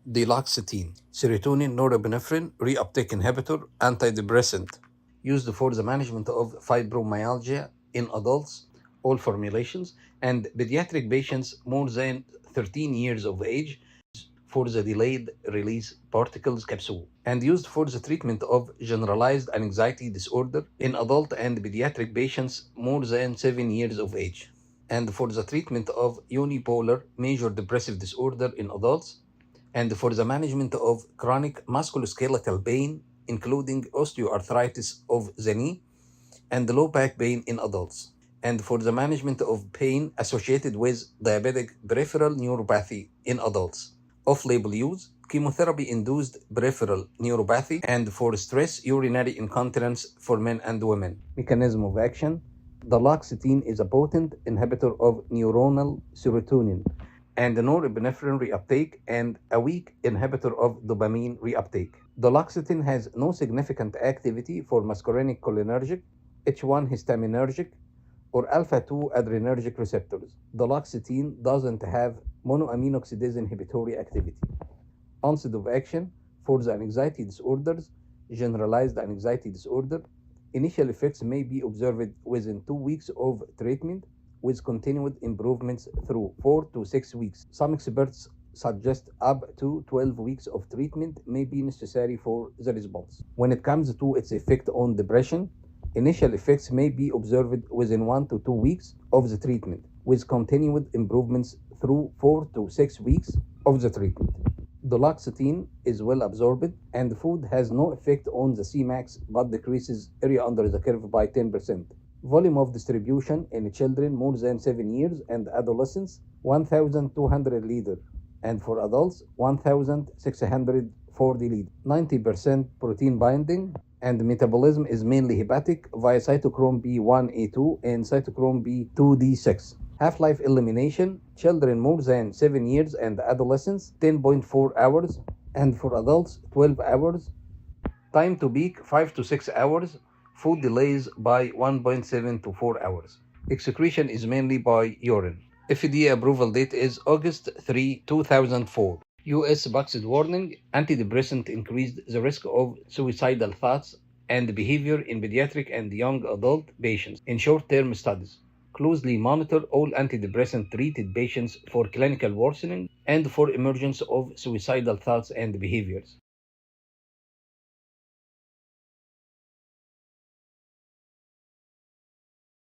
Duloxetine, serotonin, norepinephrine, reuptake inhibitor, antidepressant, used for the management of fibromyalgia in adults, all formulations, and pediatric patients more than 13 years of age for the delayed release particles capsule, and used for the treatment of generalized anxiety disorder in adult and pediatric patients more than 7 years of age, and for the treatment of unipolar major depressive disorder in adults, and for the management of chronic musculoskeletal pain, including osteoarthritis of the knee and low back pain in adults, and for the management of pain associated with diabetic peripheral neuropathy in adults. Off-label use, chemotherapy-induced peripheral neuropathy, and for stress urinary incontinence for men and women. Mechanism of action, duloxetine is a potent inhibitor of neuronal serotonin and norepinephrine reuptake and a weak inhibitor of dopamine reuptake. Duloxetine has no significant activity for muscarinic cholinergic, H1 histaminergic, or alpha-2 adrenergic receptors. Duloxetine doesn't have monoamine oxidase inhibitory activity. Onset of action for the anxiety disorders, generalized anxiety disorder, initial effects may be observed within 2 weeks of treatment, with continued improvements through 4 to 6 weeks. Some experts suggest up to 12 weeks of treatment may be necessary for the response. When it comes to its effect on depression, initial effects may be observed within 1 to 2 weeks of the treatment, with continued improvements through 4 to 6 weeks of the treatment. Duloxetine is well absorbed, and food has no effect on the Cmax but decreases area under the curve by 10%. Volume of distribution in children more than 7 years and adolescents 1,200 liters, and for adults 1,640 liters. 90% protein binding, and metabolism is mainly hepatic via cytochrome B1A2 and cytochrome B2D6. Half-life elimination, children more than 7 years and adolescents 10.4 hours, and for adults 12 hours. Time to peak 5 to 6 hours. Food delays by 1.7 to 4 hours. Excretion is mainly by urine. FDA approval date is August 3, 2004. US Boxed warning, antidepressant increased the risk of suicidal thoughts and behavior in pediatric and young adult patients in short-term studies. Closely monitor all antidepressant-treated patients for clinical worsening and for emergence of suicidal thoughts and behaviors.